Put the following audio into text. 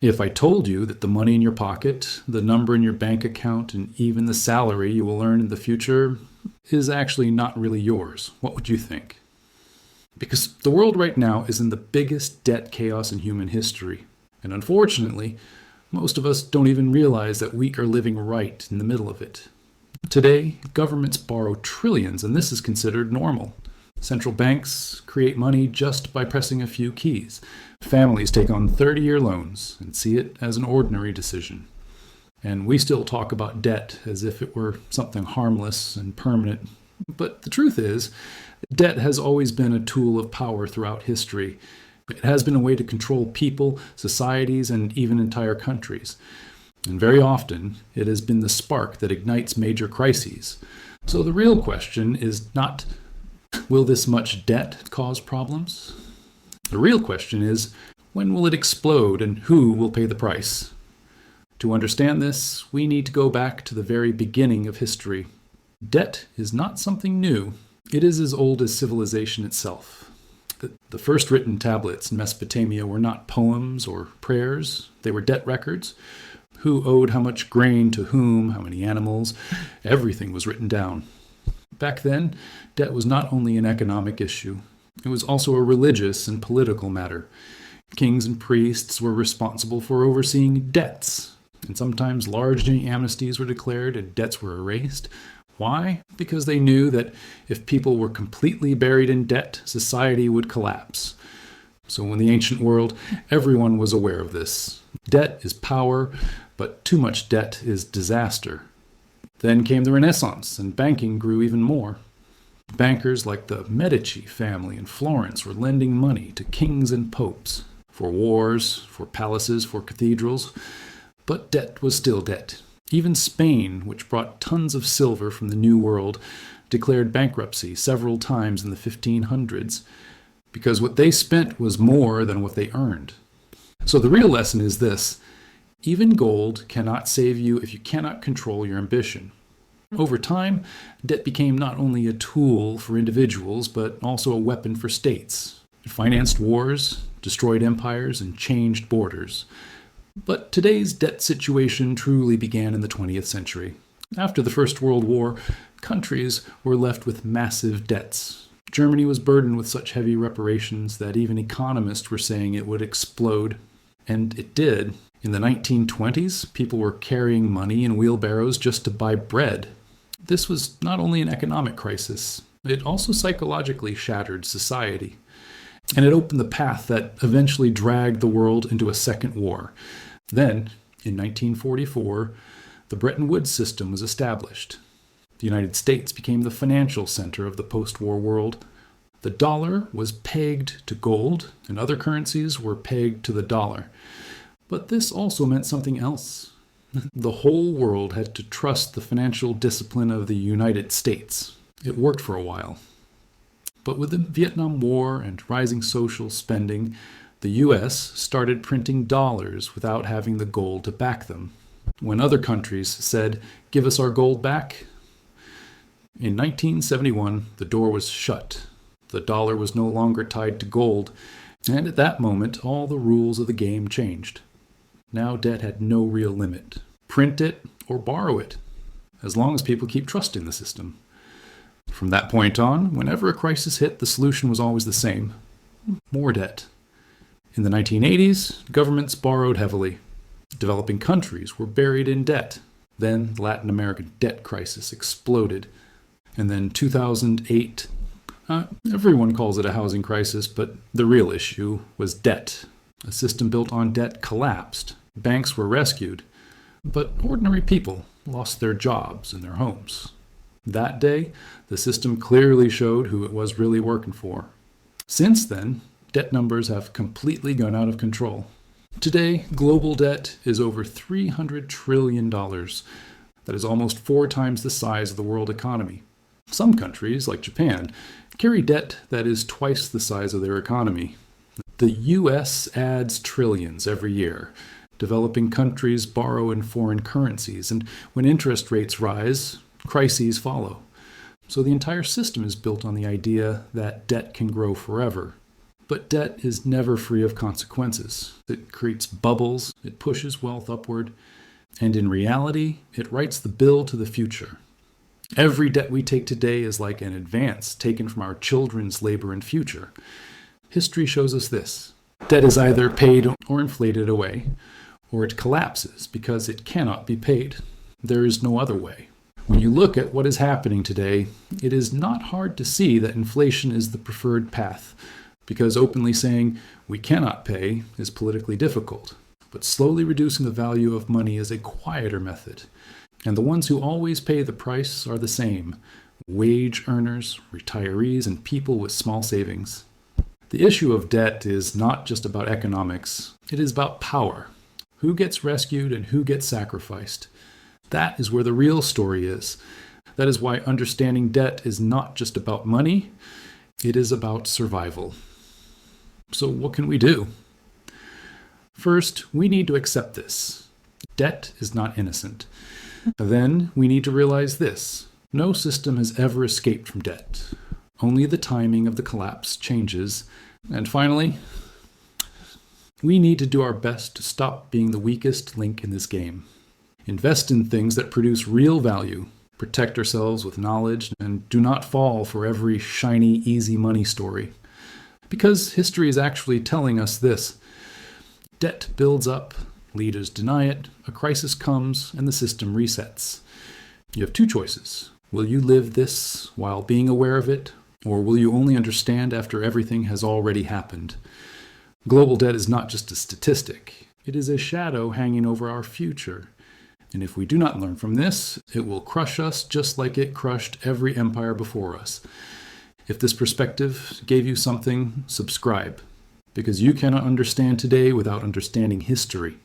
If I told you that the money in your pocket, the number in your bank account, and even the salary you will earn in the future is actually not really yours, what would you think? Because the world right now is in the biggest debt chaos in human history. And unfortunately, most of us don't even realize that we are living right in the middle of it. Today, governments borrow trillions, and this is considered normal. Central banks create money just by pressing a few keys. Families take on 30-year loans and see it as an ordinary decision. And we still talk about debt as if it were something harmless and permanent. But the truth is, debt has always been a tool of power throughout history. It has been a way to control people, societies, and even entire countries. And very often, it has been the spark that ignites major crises. So the real question is not, will this much debt cause problems? The real question is, when will it explode and who will pay the price? To understand this, we need to go back to the very beginning of history. Debt is not something new. It is as old as civilization itself. The first written tablets in Mesopotamia were not poems or prayers. They were debt records. Who owed how much grain to whom, how many animals. Everything was written down. Back then, debt was not only an economic issue. It was also a religious and political matter. Kings and priests were responsible for overseeing debts, and sometimes large amnesties were declared and debts were erased. Why? Because they knew that if people were completely buried in debt, society would collapse. So in the ancient world, everyone was aware of this. Debt is power, but too much debt is disaster. Then came the Renaissance, and banking grew even more. Bankers like the Medici family in Florence were lending money to kings and popes for wars, for palaces, for cathedrals. But debt was still debt. Even Spain, which brought tons of silver from the New World, declared bankruptcy several times in the 1500s because what they spent was more than what they earned. So the real lesson is this: even gold cannot save you if you cannot control your ambition. Over time, debt became not only a tool for individuals, but also a weapon for states. It financed wars, destroyed empires, and changed borders. But today's debt situation truly began in the 20th century. After the First World War, countries were left with massive debts. Germany was burdened with such heavy reparations that even economists were saying it would explode. And it did. In the 1920s, people were carrying money in wheelbarrows just to buy bread. This was not only an economic crisis, it also psychologically shattered society. And it opened the path that eventually dragged the world into a second war. Then, in 1944, the Bretton Woods system was established. The United States became the financial center of the post-war world. The dollar was pegged to gold, and other currencies were pegged to the dollar. But this also meant something else. The whole world had to trust the financial discipline of the United States. It worked for a while. But with the Vietnam War and rising social spending, the U.S. started printing dollars without having the gold to back them. When other countries said, "Give us our gold back," in 1971, the door was shut. The dollar was no longer tied to gold, and at that moment, all the rules of the game changed. Now debt had no real limit. Print it or borrow it, as long as people keep trusting the system. From that point on, whenever a crisis hit, the solution was always the same: more debt. In the 1980s, governments borrowed heavily. Developing countries were buried in debt. Then the Latin American debt crisis exploded. And then 2008, everyone calls it a housing crisis, but the real issue was debt. A system built on debt collapsed. Banks were rescued. But ordinary people lost their jobs and their homes. That day, the system clearly showed who it was really working for. Since then, debt numbers have completely gone out of control. Today, global debt is over $300 trillion. That is almost 4 times the size of the world economy. Some countries, like Japan, carry debt that is twice the size of their economy. The U.S. adds trillions every year. Developing countries borrow in foreign currencies, and when interest rates rise, crises follow. So the entire system is built on the idea that debt can grow forever. But debt is never free of consequences. It creates bubbles, it pushes wealth upward, and in reality, it writes the bill to the future. Every debt we take today is like an advance taken from our children's labor and future. History shows us this. Debt is either paid or inflated away, or it collapses because it cannot be paid. There is no other way. When you look at what is happening today, it is not hard to see that inflation is the preferred path, because openly saying we cannot pay is politically difficult. But slowly reducing the value of money is a quieter method. And the ones who always pay the price are the same: wage earners, retirees, and people with small savings. The issue of debt is not just about economics, it is about power. Who gets rescued and who gets sacrificed? That is where the real story is. That is why understanding debt is not just about money, it is about survival. So what can we do? First, we need to accept this. Debt is not innocent. Then we need to realize this. No system has ever escaped from debt. Only the timing of the collapse changes. And finally, we need to do our best to stop being the weakest link in this game. Invest in things that produce real value. Protect ourselves with knowledge and do not fall for every shiny, easy money story. Because history is actually telling us this. Debt builds up, leaders deny it, a crisis comes, and the system resets. You have two choices. Will you live this while being aware of it, or will you only understand after everything has already happened? Global debt is not just a statistic. It is a shadow hanging over our future. And if we do not learn from this, it will crush us just like it crushed every empire before us. If this perspective gave you something, subscribe, because you cannot understand today without understanding history.